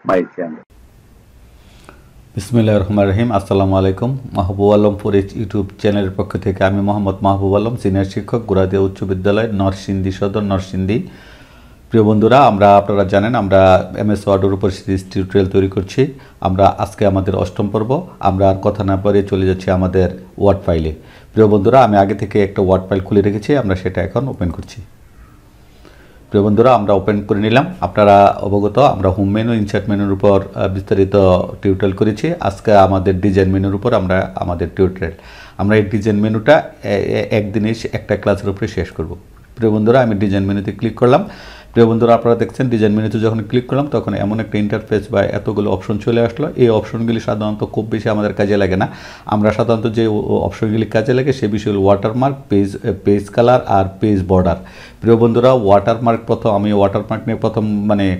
My channel. বিসমিল্লাহির রহমানির রহিম। আসসালামু আলাইকুম। মাহাবুবালাম ইউটিউব চ্যানেলের পক্ষ থেকে আমি মোহাম্মদ মাহাবুবালাম, সিনিয়র শিক্ষক, গুরাদিয়া উচ্চ বিদ্যালয়, নরসিংদী সদর, নরসিংদী। প্রিয় বন্ধুরা, আপনারা জানেন আমরা MS ওয়ার্ডের উপর সিরিজ টিউটোরিয়াল তৈরি করছি। আমরা আজকে আমাদের 8ম পর্ব। আমরা আর কথা না বলে চলে যাচ্ছি আমাদের ওয়ার্ড ফাইলে। প্রিয় বন্ধুরা, আমি আগে থেকে একটা ওয়ার্ড ফাইল খুলে রেখেছি, আমরা সেটা এখন ওপেন করছি। প্রিয় বন্ধুরা, আমরা ওপেন করে নিলাম। আপনারা অবগত আমরা হোম মেনু, ইনসার্ট মেনুর উপর বিস্তারিত টিউটোরিয়াল করেছি। আজকে আমাদের ডিজাইন মেনুর উপর আমাদের টিউটোরিয়াল। আমরা এই ডিজাইন মেনুটা একদিনে একটা ক্লাসের উপরে শেষ করব। প্রিয় বন্ধুরা, আমি ডিজাইন মেনুতে ক্লিক করলাম। প্রিয় বন্ধুরা, আপনারা দেখছেন ডিজাইন মেনুতে যখন ক্লিক করলাম তখন এমন একটা ইন্টারফেস বা এতগুলো অপশন চলে আসলো। এই অপশনগুলি সাধারণত খুব বেশি আমাদের কাজে লাগে না। আমরা সাধারণত যে অপশনগুলি কাজে লাগে সে বিষয় হল ওয়াটারমার্ক, পেজ কালার আর পেজ বর্ডার। প্রিয় বন্ধুরা, ওয়াটারমার্ক আমি ওয়াটারমার্ক নিয়ে প্রথম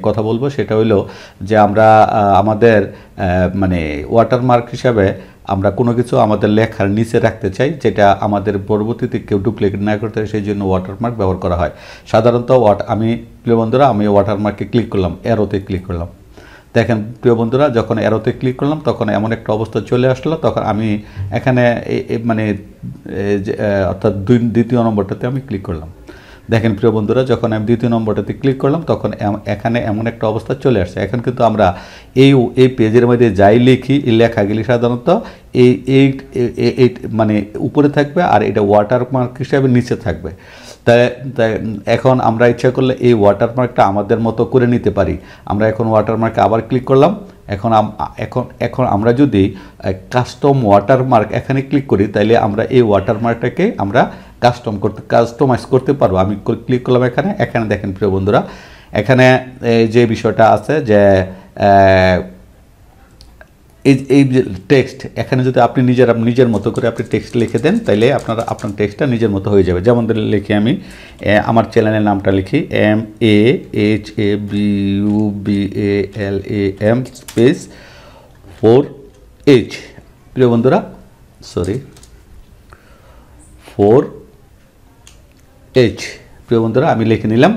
কথা বলবো। সেটা হলো যে আমরা আমাদের ওয়াটারমার্ক হিসাবে আমরা কোনো কিছু আমাদের লেখার নিচে রাখতে চাই, যেটা আমাদের পরবর্তীতে কেউ ডুপ্লিকেট না করতে হয়, সেই জন্য ওয়াটারমার্ক ব্যবহার করা হয়। সাধারণত প্রিয় বন্ধুরা, আমি ওয়াটারমার্কে ক্লিক করলাম, অ্যারোতে ক্লিক করলাম। দেখেন প্রিয় বন্ধুরা, যখন অ্যারোতে ক্লিক করলাম তখন এমন একটা অবস্থা চলে আসলো। তখন আমি এখানে অর্থাৎ দ্বিতীয় নম্বরটাতে আমি ক্লিক করলাম। দেখেন প্রিয় বন্ধুরা, যখন আমি দ্বিতীয় নম্বরটাতে ক্লিক করলাম তখন এখানে এমন একটা অবস্থা চলে আসছে। এখন কিন্তু আমরা এই পেজের মধ্যে যাই লিখি, এই লেখাগুলি সাধারণত এই উপরে থাকবে আর এটা ওয়াটারমার্ক হিসাবে নিচে থাকবে। তাই এখন আমরা ইচ্ছা করলে এই ওয়াটারমার্কটা আমাদের মতো করে নিতে পারি। আমরা এখন ওয়াটারমার্কে আবার ক্লিক করলাম। এখন আমরা যদি কাস্টম ওয়াটারমার্ক এখানে ক্লিক করি তাহলে আমরা এই ওয়াটারমার্কটাকে আমরা কাস্টমাইজ করতে পারবো। আমি ক্লিক করলাম এখানে দেখেন প্রিয় বন্ধুরা, এখানে যে বিষয়টা আছে যে এই যে টেক্সট, এখানে যদি আপনি নিজের মতো করে আপনি টেক্সট লিখে দেন তাহলে আপনার টেক্সটটা নিজের মতো হয়ে যাবে। যেমন লিখি আমি আমার চ্যানেলের নামটা লিখি MAHABUBALAM স্পেস 4H। প্রিয় বন্ধুরা, 4H। প্রিয় বন্ধুরা, আমি লিখে নিলাম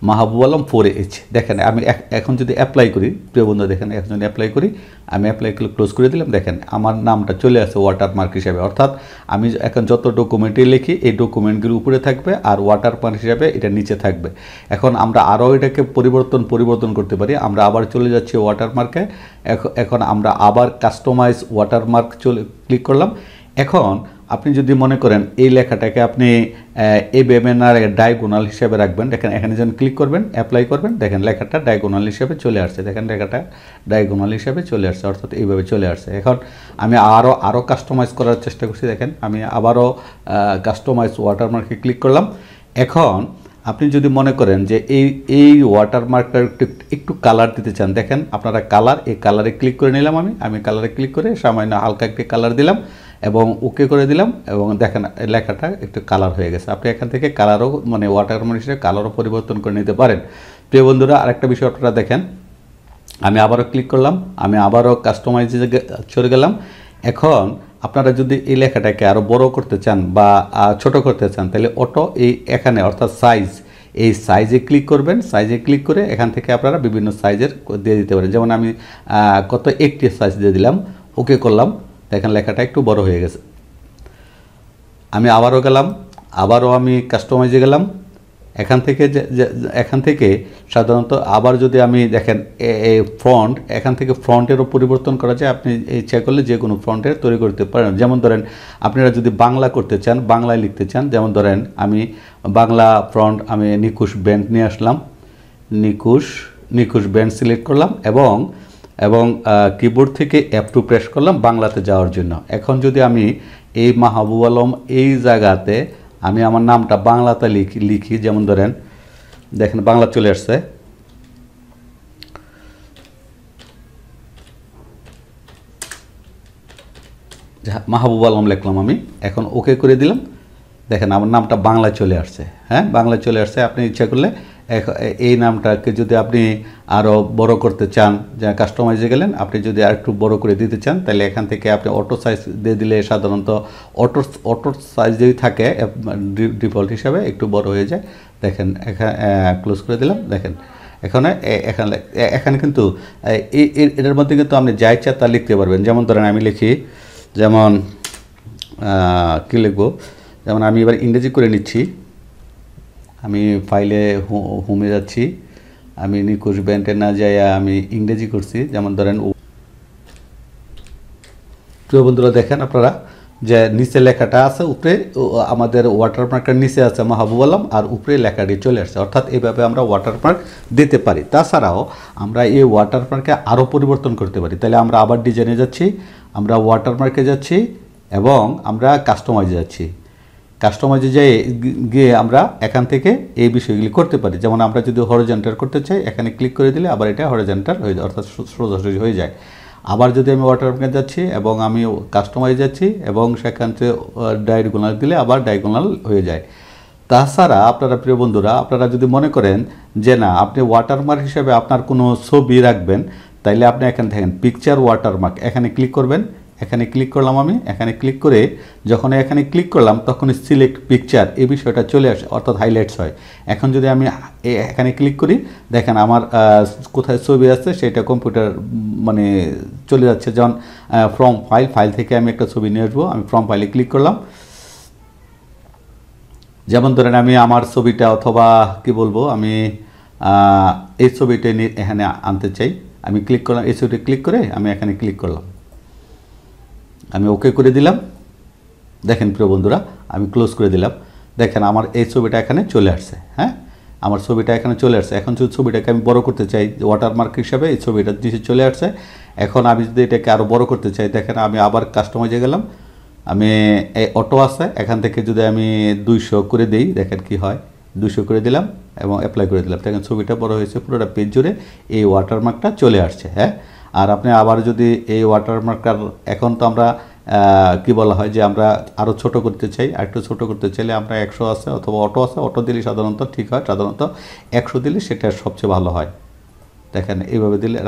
মাহাবুবালাম 4H। দেখেন আমি এখন যদি অ্যাপ্লাই করি, প্রিয় বন্ধুরা দেখেন এখন যদি অ্যাপ্লাই করি, আমি অ্যাপ্লাই ক্লোজ করে দিলাম। দেখেন আমার নামটা চলে আসে ওয়াটারমার্ক হিসাবে। অর্থাৎ আমি এখন যত ডকুমেন্টে লিখি এই ডকুমেন্টগুলি উপরে থাকবে আর ওয়াটারমার্ক হিসাবে এটা নিচে থাকবে। এখন আমরা আরও এটাকে পরিবর্তন করতে পারি। আমরা আবার চলে যাচ্ছি ওয়াটারমার্কে। এখন আমরা আবার কাস্টমাইজ ওয়াটারমার্ক ক্লিক করলাম। এখন আপনি যদি মনে করেন এই লেখাটাকে আপনি ডায়াগোনাল হিসেবে রাখবেন, দেখেন এখানে যখন ক্লিক করবেন, অ্যাপ্লাই করবেন, দেখেন লেখাটা ডায়াগোনাল হিসেবে চলে আসছে। দেখেন লেখাটা ডায়াগোনাল হিসেবে চলে আসছে, অর্থাৎ এইভাবে চলে আসছে। এখন আমি আরও কাস্টমাইজ করার চেষ্টা করছি। দেখেন আমি আবারও কাস্টমাইজ ওয়াটারমার্কে ক্লিক করলাম। এখন আপনি যদি মনে করেন যে এই ওয়াটারমার্কটা একটু কালার দিতে চান, দেখেন আপনারা এই কালারে ক্লিক করে নিলাম। আমি কালারে ক্লিক করে সামান্য হালকা একটি কালার দিলাম এবং ওকে করে দিলাম এবং দেখেন লেখাটা একটু কালার হয়ে গেছে। আপনি এখান থেকে কালারও ওয়াটারমার্ক হিসেবে কালারও পরিবর্তন করে নিতে পারেন। প্রিয় বন্ধুরা, আরেকটা বিষয় আপনারা দেখেন, আমি আবারও ক্লিক করলাম, আমি আবারও কাস্টমাইজে চলে গেলাম। এখন আপনারা যদি এই লেখাটাকে আরও বড় করতে চান বা ছোট করতে চান তাহলে এখানে অর্থাৎ এই সাইজে ক্লিক করবেন। সাইজে ক্লিক করে এখান থেকে আপনারা বিভিন্ন সাইজের দিয়ে দিতে পারেন। যেমন আমি একটি সাইজ দিয়ে দিলাম, ওকে করলাম। দেখেন লেখাটা একটু বড় হয়ে গেছে। আমি আবারও আমি কাস্টমাইজে গেলাম। এখান থেকে সাধারণত আবার যদি আমি দেখেন এখান থেকে ফ্রন্টেরও পরিবর্তন করা যায়। আপনি ইচ্ছা করলে যে কোনো ফ্রন্টের তৈরি করতে পারেন। যেমন ধরেন আপনারা যদি বাংলা করতে চান, বাংলায় লিখতে চান, যেমন ধরেন আমি বাংলা ফ্রন্ট আমি নিকুশ ব্যান্ড নিয়ে আসলাম, নিকুশ ব্যান্ড সিলেক্ট করলাম এবং কিবোর্ড থেকে F2 প্রেস করলাম বাংলাতে যাওয়ার জন্য। এখন যদি আমি এই মাহাবুবালাম এই জায়গাতে আমি আমার নামটা বাংলাতে লিখি, যেমন ধরেন দেখেন বাংলা চলে আসছে। মাহাবুবালাম লিখলাম আমি, এখন ওকে করে দিলাম। দেখেন আমার নামটা বাংলায় চলে আসছে। হ্যাঁ, বাংলায় চলে আসছে। আপনি ইচ্ছা করলে এই নামটাকে যদি আপনি আরও বড় করতে চান, যা কাস্টমাইজে গেলেন, আপনি যদি আর একটু বড় করে দিতে চান তাহলে এখান থেকে আপনি অটো সাইজ দিয়ে দিলে সাধারণত অটো সাইজ যদি থাকে ডিফল্ট হিসাবে একটু বড় হয়ে যায়। দেখেন এখানে ক্লোজ করে দিলাম। দেখেন এখানে এখানে কিন্তু এটার মধ্যে কিন্তু আপনি যা ইচ্ছা তা লিখতে পারবেন। যেমন ধরেন আমি লিখি, যেমন কী লিখবো, যেমন আমি এবার ইংরেজি করে নিচ্ছি। আমি ফাইলে হোমে যাচ্ছি, আমি নিকুশ ব্যান্ডে না যাই আমি ইংরেজি করছি। যেমন ধরেন প্রিয় বন্ধুরা দেখেন আপনারা যে নিচে লেখাটা আছে, উপরে আমাদের ওয়াটারমার্কের নিচে আছে মাহাবুবালাম, আর উপরে লেখাটি চলে আসছে। অর্থাৎ এইভাবে আমরা ওয়াটারমার্ক দিতে পারি। তাছাড়াও আমরা এই ওয়াটারমার্কে আরও পরিবর্তন করতে পারি। তাহলে আমরা আবার ডিজাইনে যাচ্ছি, আমরা ওয়াটারমার্কে যাচ্ছি এবং আমরা কাস্টমাইজে যাচ্ছি। কাস্টমাইজে যাই গিয়ে আমরা এখান থেকে এই বিষয়গুলি করতে পারি। যেমন আমরা যদি হরিজন্টাল করতে চাই, এখানে ক্লিক করে দিলে আবার এটা হরিজন্টাল হয়ে যায়, অর্থাৎ সোজাসুজি হয়ে যায়। আবার যদি আমি ওয়াটারমার্কে যাচ্ছি এবং আমি কাস্টমাইজ যাচ্ছি এবং সেখান থেকে ডায়াগোনাল দিলে আবার ডায়াগোনাল হয়ে যায়। তাছাড়া আপনারা প্রিয় বন্ধুরা, আপনারা যদি মনে করেন যে না আপনি ওয়াটারমার্ক হিসেবে আপনার কোনো ছবি রাখবেন, তাইলে আপনি এখানে দেখেন পিকচার ওয়াটারমার্ক, এখানে ক্লিক করবেন। এখানে ক্লিক করলাম, আমি এখানে ক্লিক করে যখন এখানে ক্লিক করলাম তখন সিলেক্ট পিকচার এই বিষয়টা চলে আসে, অর্থাৎ হাইলাইটস হয়। এখন যদি আমি এখানে ক্লিক করি, দেখেন আমার কোথায় ছবি আছে সেটা কম্পিউটার মানে চলে যাচ্ছে। যেমন ফ্রম ফাইল থেকে আমি একটা ছবি নিয়ে আসবো, আমি ফ্রম ফাইলে ক্লিক করলাম। যেমন ধরেন আমি আমার ছবিটা অথবা কি বলবো, আমি এই ছবিটা নিয়ে এখানে আনতে চাই, আমি ক্লিক করলাম। এই ছবিটা ক্লিক করে আমি এখানে ক্লিক করলাম, আমি ওকে করে দিলাম। দেখেন প্রিয় বন্ধুরা, আমি ক্লোজ করে দিলাম। দেখেন আমার এই ছবিটা এখানে চলে আসছে। হ্যাঁ, আমার ছবিটা এখানে চলে আসছে। এখন যদি ছবিটাকে আমি বড় করতে চাই, ওয়াটারমার্ক হিসাবে এই ছবিটা নিচে চলে আসছে। এখন আমি যদি এটাকে আরও বড় করতে চাই, দেখেন আমি আবার কাস্টমাইজে গেলাম, আমি এই অটো আছে, এখান থেকে যদি আমি 200 করে দিই, দেখেন কি হয়, 200 করে দিলাম এবং অ্যাপ্লাই করে দিলাম। দেখেন ছবিটা বড় হয়েছে, পুরোটা পেজ জুড়ে এই ওয়াটারমার্কটা চলে আসছে। হ্যাঁ, আর আপনি আবার যদি এই ওয়াটারমার্কার, এখন তো আমরা কি বলা হয় যে আমরা আরও ছোট করতে চাই, আরেকটু ছোট করতে চাইলে আমরা 100 আছে অথবা অটো আছে, অটো দিলে সাধারণত ঠিক হয়, সাধারণত 100 দিলে সেটা সবচেয়ে ভালো হয়। দেখেন এইভাবে দিলে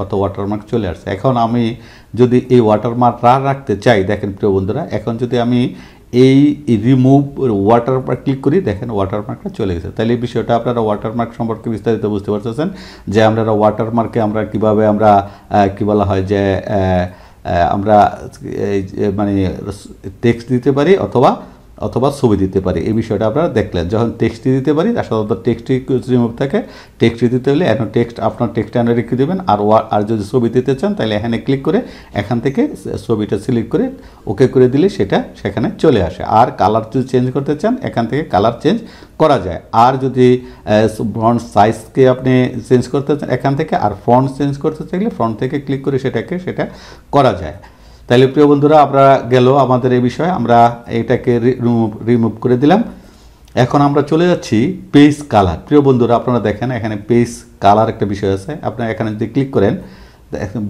অটো ওয়াটারমার্ক চলে আসছে। এখন আমি যদি এই ওয়াটারমার্ক রাখতে চাই, দেখেন প্রিয় বন্ধুরা, এখন যদি আমি এই রিমুভ ওয়াটারমার্ক ক্লিক করি, দেখেন ওয়াটারমার্কটা চলে গেছে। তাহলে এই বিষয়টা আপনারা ওয়াটারমার্ক সম্পর্কে বিস্তারিত বুঝতে পারতেছেন যে আমরা ওয়াটারমার্কে আমরা কীভাবে আমরা কী বলা হয় যে আমরা মানে টেক্সট দিতে পারি অথবা ছবি দিতে পারি। এই বিষয়টা আপনারা দেখলেন। যখন টেক্সট দিতে পারি, সাধারণত টেক্সটই রিমুভ থাকে। টেক্সট দিতে হলে এখন আপনার টেক্সট এনে রেখে দেবেন। আর যদি ছবি দিতে চান তাহলে এখানে ক্লিক করে এখান থেকে ছবিটা সিলেক্ট করে ওকে করে দিলে সেটা সেখানে চলে আসে। আর কালার যদি চেঞ্জ করতে চান, এখান থেকে কালার চেঞ্জ করা যায়। আর যদি ফন্ট সাইজকে আপনি চেঞ্জ করতে চান এখান থেকে, আর ফন্ট চেঞ্জ করতে চাইলে ফন্ট থেকে ক্লিক করে সেটা করা যায়। তাহলে প্রিয় বন্ধুরা, আপনারা গেল আমাদের এই বিষয়ে, আমরা এটাকে রিমুভ করে দিলাম। এখন আমরা চলে যাচ্ছি পেজ কালার। প্রিয় বন্ধুরা, আপনারা দেখেন এখানে পেজ কালার একটা বিষয় আছে। আপনারা এখানে যদি ক্লিক করেন,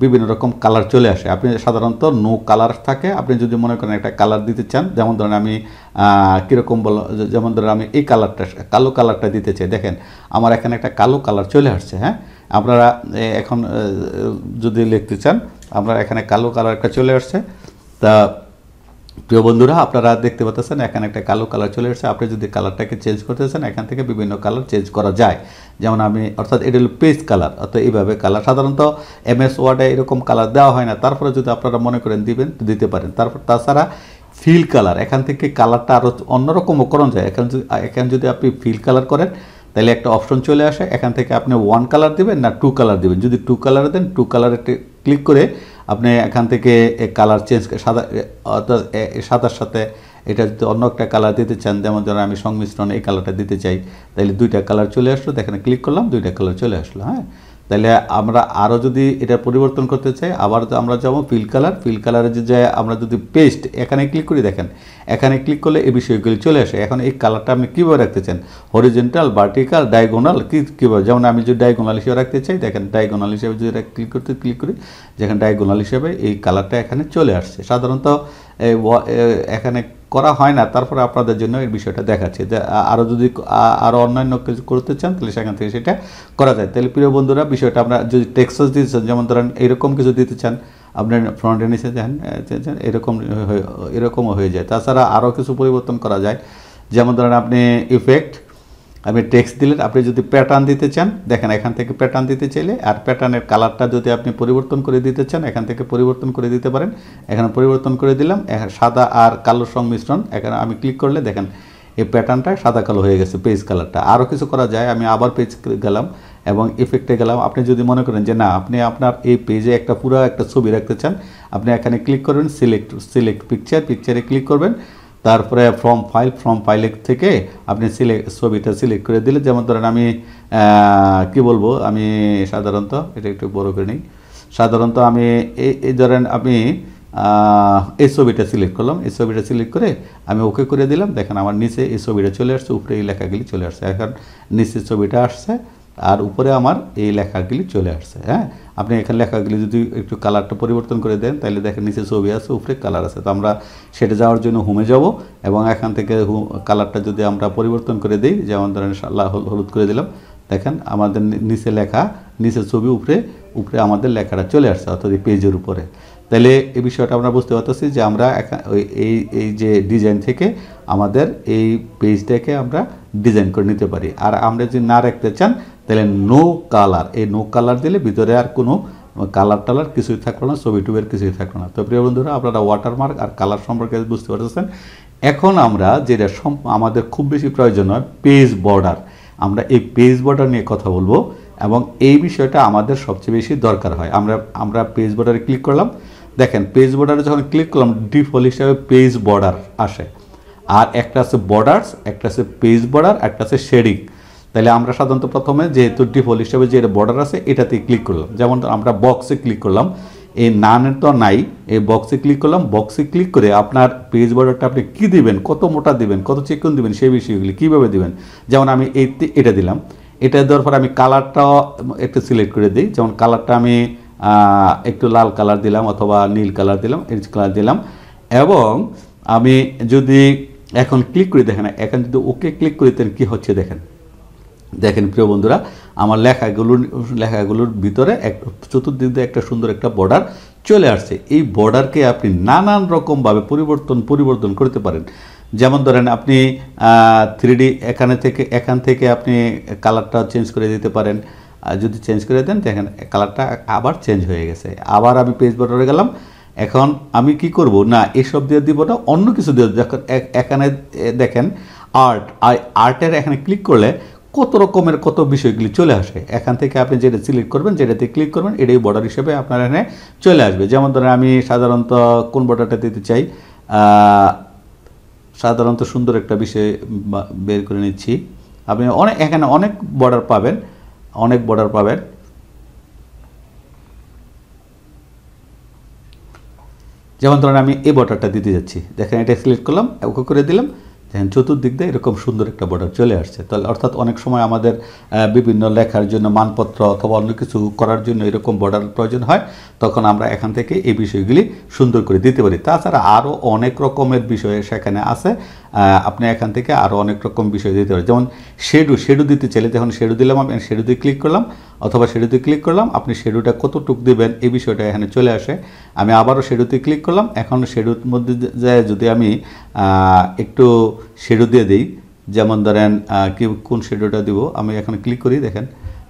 বিভিন্ন রকম কালার চলে আসে। আপনি সাধারণত নো কালার থাকে। আপনি যদি মনে করেন একটা কালার দিতে চান, যেমন ধরেন আমি কীরকম বলো, যেমন ধরেন আমি এই কালারটা, কালো কালারটা দিতে চাই, দেখেন আমার এখানে একটা কালো কালার চলে আসছে। হ্যাঁ, আপনারা এখন যদি লিখতে চান, আমরা এখানে কালো কালার একটা চলে আসছে। তা প্রিয় বন্ধুরা, আপনারা দেখতে পাচ্ছেন এখানে একটা কালো কালার চলে আসছে। আপনি যদি কালারটাকে চেঞ্জ করতে চান, এখান থেকে বিভিন্ন কালার চেঞ্জ করা যায়। যেমন আমি, অর্থাৎ এটা হলো পেজ কালার, অর্থাৎ এইভাবে কালার। সাধারণত MS ওয়ার্ডে এরকম কালার দেওয়া হয় না, তারপরে যদি আপনারা মনে করেন দিবেন দিতে পারেন। তাছাড়া ফিল কালার, এখান থেকে কালারটা আরও অন্যরকমও করা যায়। এখানে যদি আপনি ফিল কালার করেন, তাহলে একটা অপশন চলে আসে, এখান থেকে আপনি 1 কালার দিবেন না 2 কালার দিবেন। যদি 2 কালার দেন, 2 কালারে ক্লিক করে আপনি এখান থেকে কালার চেঞ্জ, সাদার সাথে এটা যদি অন্য একটা কালার দিতে চান, যেমন ধরেন আমি সংমিশ্রণ এই কালারটা দিতে চাই, তাহলে 2টা কালার চলে আসলো। এখানে ক্লিক করলাম, 2টা কালার চলে আসলো। হ্যাঁ, তাহলে আমরা আরও যদি এটা পরিবর্তন করতে চাই, আবার আমরা যাবো ফিল কালারে যে আমরা যদি পেস্ট এখানে ক্লিক করি, দেখেন এখানে ক্লিক করলে এই বিষয়গুলি চলে আসে। এখন এই কালারটা আপনি কীভাবে রাখতে চান, হরিজেন্টাল, ভার্টিক্যাল, ডায়াগোনাল, কীভাবে, যেমন আমি যদি ডায়াগোনাল হিসেবে রাখতে চাই, দেখেন ডায়াগোনাল হিসেবে যদি ক্লিক করি, যেখানে ডায়াগোনাল হিসেবে এই কালারটা এখানে চলে আসছে। সাধারণত এখানে করা হয় না, তারপরে আপনাদের জন্য এই বিষয়টা দেখাচ্ছে যে আরও যদি আরও অন্যান্য কিছু করতে চান, তাহলে সেখান থেকে সেটা করা যায়। তাহলে প্রিয় বন্ধুরা, বিষয়টা আমরা যদি টেক্সট দিতে চান, যেমন ধরেন এরকম কিছু দিতে চান, আপনার ফ্রন্টে নিচে যান, এরকমও হয়ে যায়। তাছাড়া আরও কিছু পরিবর্তন করা যায়, যেমন ধরেন আপনি ইফেক্ট, আপনি টেক্সট দিলেন। আপনি যদি প্যাটার্ন দিতে চান দেখেন এখান থেকে প্যাটার্ন দিতে চাইলে, আর প্যাটার্নের কালারটা যদি আপনি পরিবর্তন করে দিতে চান এখান থেকে পরিবর্তন করে দিতে পারেন। এখানে পরিবর্তন করে দিলাম, সাদা আর কালোর সংমিশ্রণ। এখানে আমি ক্লিক করলে দেখেন এই প্যাটার্নটা সাদা কালো হয়ে গেছে, পেজ কালারটা। আরও কিছু করা যায়, আমি আবার পেজ গেলাম এবং ইফেক্টে গেলাম। আপনি যদি মনে করেন যে না আপনি আপনার এই পেজে একটা পুরো একটা ছবি রাখতে চান, আপনি এখানে ক্লিক করবেন, সিলেক্ট পিকচারে ক্লিক করবেন। তারপরে ফ্রম ফাইল থেকে আপনি ছবিটা সিলেক্ট করে দিলে, যেমন ধরেন আমি কি বলবো, আমি সাধারণত এটা একটু বড় করে নিই। সাধারণত আমি এই ধরেন আমি এই ছবিটা সিলেক্ট করলাম, এই ছবিটা সিলেক্ট করে আমি ওকে করে দিলাম। দেখেন আমার নিচে এই ছবিটা চলে আসছে, উপরে এই লেখাগুলি চলে আসছে। এখন নিচে ছবিটা আসছে আর উপরে আমার এই লেখাগুলি চলে আসছে। হ্যাঁ, আপনি এখানে লেখাগুলি যদি একটু কালারটা পরিবর্তন করে দেন তাহলে দেখেন নিচে ছবি আছে, উপরে কালার আছে। তো আমরা সেটা যাওয়ার জন্য হোমে যাব এবং এখান থেকে কালারটা যদি আমরা পরিবর্তন করে দিই, যেমন ধরেন হলুদ করে দিলাম, দেখেন আমাদের নিচে লেখা, নিচে ছবি, উপরে আমাদের লেখাটা চলে আসছে, অর্থাৎ এই পেজের উপরে। তাহলে এই বিষয়টা আমরা বুঝতে পারতেছি যে আমরা এই যে ডিজাইন থেকে আমাদের এই পেজটাকে আমরা ডিজাইন করে নিতে পারি। আর আমরা যদি না রাখতে চান তাহলে নো কালার, এই নো কালার দিলে ভিতরে আর কোনো কালার কিছুই থাকলো না, ছবি টুবের কিছুই থাকলো না। তো প্রিয় বন্ধুরা, আপনারা ওয়াটারমার্ক আর কালার সম্পর্কে বুঝতে পারতেছেন। এখন আমরা যেটা আমাদের খুব বেশি প্রয়োজন হয় পেজ বর্ডার, আমরা এই পেজ বর্ডার নিয়ে কথা বলবো এবং এই বিষয়টা আমাদের সবচেয়ে বেশি দরকার হয়। আমরা পেজ বর্ডারে ক্লিক করলাম, দেখেন পেজ বর্ডারে যখন ক্লিক করলাম ডিফল্ট হিসাবে পেজ বর্ডার আসে, আর একটা আছে বর্ডার্স, একটা আছে পেজ বর্ডার, একটা আছে শেডিং। তাহলে আমরা সাধারণত প্রথমে যেহেতু ডিফল্ট হিসাবে যে বর্ডার আছে এটাতে ক্লিক করলাম। যেমন আমরা বক্সে ক্লিক করলাম, এই নানের তো নাই, এই বক্সে ক্লিক করলাম। বক্সে ক্লিক করে আপনার পেজ বর্ডারটা আপনি কী দিবেন, কত মোটা দিবেন, কত চিকন দিবেন, সেই বিষয়গুলি কীভাবে দিবেন। যেমন আমি এটা দিলাম, এটা দেওয়ার পর আমি কালারটাও একটু সিলেক্ট করে দিই। যেমন কালারটা আমি একটু লাল কালার দিলাম অথবা নীল কালার দিলাম, এরিজ কালার দিলাম। এবং আমি যদি এখন ক্লিক করি, দেখেন এখন যদি ওকে ক্লিক করি তাহলে কী হচ্ছে দেখেন প্রিয় বন্ধুরা, আমার লেখাগুলোর ভিতরে চতুর্দিক দিয়ে একটা সুন্দর একটা বর্ডার চলে আসছে। এই বর্ডারকে আপনি নানান রকমভাবে পরিবর্তন করতে পারেন। যেমন ধরেন আপনি 3D এখান থেকে আপনি কালারটা চেঞ্জ করে দিতে পারেন। যদি চেঞ্জ করে দেন দেখেন কালারটা আবার চেঞ্জ হয়ে গেছে। আবার আমি পেজ বর্ডারে গেলাম, এখন আমি কি করব না এসব দিয়ে দিব না, অন্য কিছু দিয়ে। এখানে দেখেন আর্টের এখানে ক্লিক করলে কত রকমের কত বিষয়গুলি চলে আসে। এখান থেকে আপনি যেটা সিলেক্ট করবেন, যেটাতে ক্লিক করবেন, এটাই বর্ডার হিসেবে আপনার এখানে চলে আসবে। যেমন ধরেন আমি সাধারণত কোন বর্ডারটা দিতে চাই, সাধারণত সুন্দর একটা বিষয় বের করে নিচ্ছি। আপনি এখানে অনেক বর্ডার পাবেন, যেমন ধরেন আমি এই বর্ডারটা দিতে যাচ্ছি। দেখেন এটা সিলেক্ট করলাম, ওকে করে দিলাম, দেখেন চতুর্দিক দিয়ে এরকম সুন্দর একটা বর্ডার চলে আসছে। তাহলে অর্থাৎ অনেক সময় আমাদের বিভিন্ন লেখার জন্য মানপত্র অথবা অন্য কিছু করার জন্য এরকম বর্ডার প্রয়োজন হয়, তখন আমরা এখান থেকে এই বিষয়গুলি সুন্দর করে দিতে পারি। তাছাড়া আরও অনেক রকমের বিষয় সেখানে আছে, আপনি এখান থেকে আরও অনেক রকম বিষয় দিতে পারেন। যেমন শেডু দিতে চাইলে, যখন শেডু দিলাম আমি শেডুতে ক্লিক করলাম অথবা শেডুতে ক্লিক করলাম, আপনি শেডুটা কতটুক দিবেন এই বিষয়টা এখানে চলে আসে। আমি আবারও শেডুতে ক্লিক করলাম, এখন শেডুর মধ্যে যায় যদি আমি একটু শেডু দিয়ে দিই, যেমন ধরেন কোন শেডুটা দিব আমি এখন ক্লিক করি, দেখেন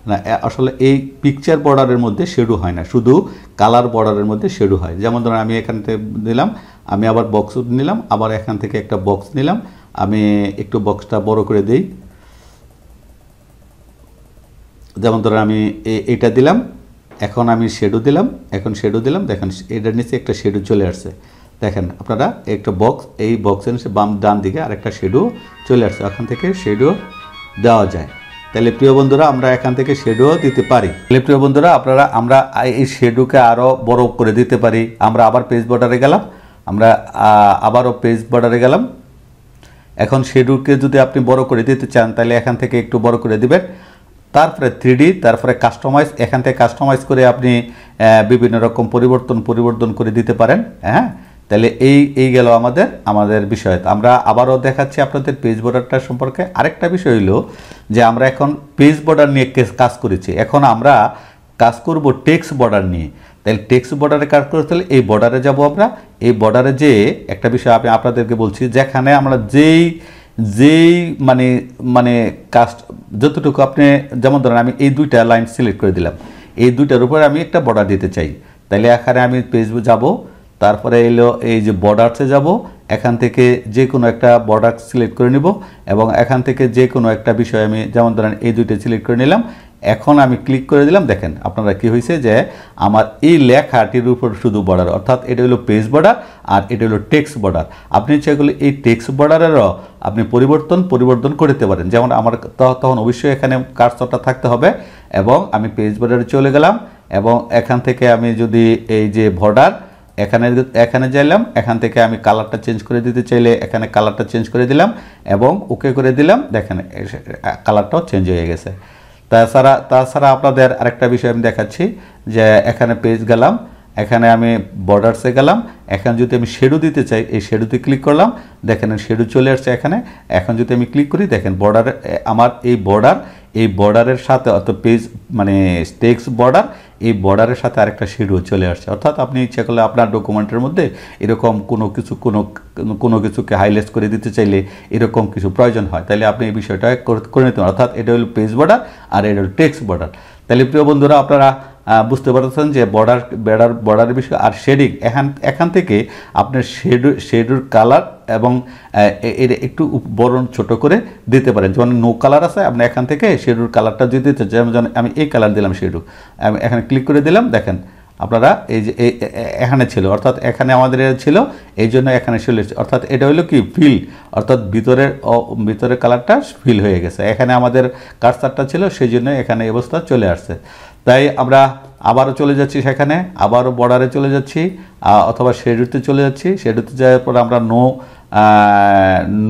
না আসলে এই পিকচার বর্ডারের মধ্যে শেডু হয় না, শুধু কালার বর্ডারের মধ্যে শেডু হয়। যেমন ধরেন আমি এখান থেকে দিলাম, আমি আবার বক্স নিলাম, আবার এখান থেকে একটা বক্স নিলাম, আমি একটু বক্সটা বড় করে দিই। যেমন ধরেন আমি এটা দিলাম, এখন আমি শেডু দিলাম, দেখেন এটার নিচে একটা শেডু চলে আসছে। দেখেন আপনারা একটা বক্স, এই বক্সের নিচে ডান দিকে আরেকটা শেডু চলে আসছে, এখান থেকে শেডু দেওয়া যায়। তাহলে প্রিয় বন্ধুরা আমরা এখান থেকে শেডুও দিতে পারি। তাহলে প্রিয় বন্ধুরা আমরা এই শেডুকে আরও বড় করে দিতে পারি। আমরা আবার পেজ বর্ডারে গেলাম, এখন শেডুকে যদি আপনি বড় করে দিতে চান তাহলে এখান থেকে একটু বড় করে দিবেন। তারপরে 3D, তারপরে কাস্টমাইজ, এখান থেকে কাস্টমাইজ করে আপনি বিভিন্ন রকম পরিবর্তন করে দিতে পারেন। হ্যাঁ, তাহলে এই গেল আমাদের বিষয়। আমরা আবারও দেখাচ্ছি আপনাদের পেজ বর্ডারটা সম্পর্কে। আরেকটা বিষয় হলো যে আমরা এখন পেজ বর্ডার নিয়ে কাজ করেছি, এখন আমরা কাজ করব টেক্সট বর্ডার নিয়ে। তাহলে টেক্সট বর্ডারে কাজ করতে হলে এই বর্ডারে যাব আমরা। এই বর্ডারে যে একটা বিষয় আমি আপনাদেরকে বলছি, যেখানে আমরা যেই যেই মানে মানে কাস্ট যতটুকু আপনি, যেমন ধরেন আমি এই দুইটা লাইন সিলেক্ট করে দিলাম, এই দুইটার উপরে আমি একটা বর্ডার দিতে চাই, তাইলে এখানে আমি পেজ যাব, তারপরে এলো এই যে বর্ডারসে যাব, এখান থেকে যে কোনো একটা বর্ডার সিলেক্ট করে নিব এবং এখান থেকে যে কোনো একটা বিষয় আমি, যেমন ধরেন এই দুইটা সিলেক্ট করে নিলাম, এখন আমি ক্লিক করে দিলাম। দেখেন আপনারা কি হয়েছে যে আমার এই লেখাটির উপর শুধু বর্ডার, অর্থাৎ এটা হলো পেজ বর্ডার আর এটা হলো টেক্সট বর্ডার। আপনি ইচ্ছা করলে এই টেক্সট বর্ডারেরও আপনি পরিবর্তন করতে পারেন। যেমন আমার তখন অবশ্যই এখানে কার্সরটা থাকতে হবে এবং আমি পেজ বর্ডারে চলে গেলাম এবং এখান থেকে আমি যদি এই যে বর্ডার এখানে যাইলাম, এখান থেকে আমি কালারটা চেঞ্জ করে দিতে চাইলে এখানে কালারটা চেঞ্জ করে দিলাম এবং ওকে করে দিলাম। দেখেন কালারটাও চেঞ্জ হয়ে গেছে। তাছাড়া আপনাদের আরেকটা বিষয় আমি দেখাচ্ছি যে এখানে পেজ গেলাম, এখানে আমি বর্ডারসে গেলাম, এখানে যদি আমি শেডো দিতে চাই এই শেডোতে ক্লিক করলাম, দেখেন শেডো চলে আসছে এখানে। এখন যদি আমি ক্লিক করি দেখেন বর্ডার, আমার এই বর্ডারের সাথে অর্থাৎ পেজ মানে টেক্সট বর্ডার, এই বর্ডারের সাথে আরেকটা শেডো চলে আসছে। অর্থাৎ আপনি ইচ্ছা করলে আপনার ডকুমেন্টের মধ্যে এরকম কোনো কিছুকে হাইলাইট করে দিতে চাইলে এরকম কিছু প্রয়োজন হয়, তাহলে আপনি এই বিষয়টা করে নিতে পারেন। অর্থাৎ এটা হলো পেজ বর্ডার আর এটা হলো টেক্সট বর্ডার। তাহলে প্রিয় বন্ধুরা আপনারা বুঝতে পারছেন যে বর্ডারের বিষয় আর শেডিং, এখান থেকে আপনার শেডোর কালার এবং এটা একটু বড় ছোট করে দিতে পারেন। যেমন নো কালার আছে, আপনি এখান থেকে শেডোর কালারটা যদি দিতে চান, যেমন আমি এই কালার দিলাম শেডো, আমি এখানে ক্লিক করে দিলাম। দেখেন আপনারা এই যে এখানে ছিল, অর্থাৎ এখানে আমাদের ছিল, এই জন্য এখানে চলে এসেছে। অর্থাৎ এটা হলো কি ফিল, অর্থাৎ ভিতরের কালারটা ফিল হয়ে গেছে। এখানে আমাদের কার্সারটা ছিল, সেই জন্য এখানে এই অবস্থা চলে আসছে। তাই আমরা আবারও চলে যাচ্ছি সেখানে, আবারও বর্ডারে চলে যাচ্ছি অথবা শেডোতে চলে যাচ্ছি। শেডোতে যাওয়ার পর আমরা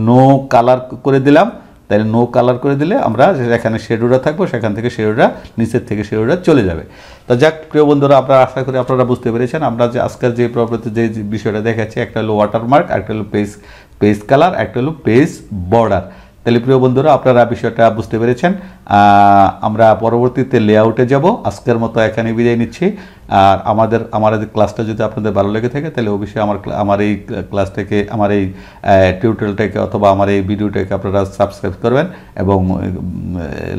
নো কালার করে দিলাম। তাহলে নো কালার করে দিলে আমরা যেখানে শেডোটা থাকবো সেখান থেকে শেডোটা নিচের থেকে শেডোটা চলে যাবে। তো যাক প্রিয় বন্ধুরা, আপনারা আশা করি আপনারা বুঝতে পেরেছেন। আমরা যে আজকের যে বিষয়টা দেখাচ্ছি, একটা হলো ওয়াটারমার্ক, একটা হলো পেজ কালার, একটা হলো পেজ বর্ডার। তাহলে প্রিয় বন্ধুরা আপনারা বিষয়টা বুঝতে পেরেছেন। আমরা পরবর্তীতে লেআউটে যাব। আজকের মতো এখানে বিদায় নিচ্ছি। আর আমার এই ক্লাসটা যদি আপনাদের ভালো লেগে থাকে তাহলে অবশ্যই আমার এই ক্লাসটাকে, আমার এই টিউটোরিয়ালটাকে অথবা আমার এই ভিডিওটাকে আপনারা সাবস্ক্রাইব করবেন এবং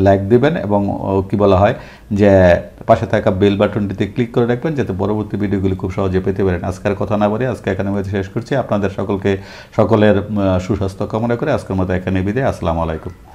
লাইক দিবেন এবং কি বলা হয় যে পাশে থাকা বেল বাটনটিতে ক্লিক করে রাখবেন যাতে পরবর্তী ভিডিওগুলি খুব সহজে পেতে পারেন। আজকের কথা না বলে আজকে এখানে শেষ করছি। আপনাদের সকলের সুস্বাস্থ্য কামনা করে আজকের মতো এখানে বিদায়। আসসালামু আলাইকুম।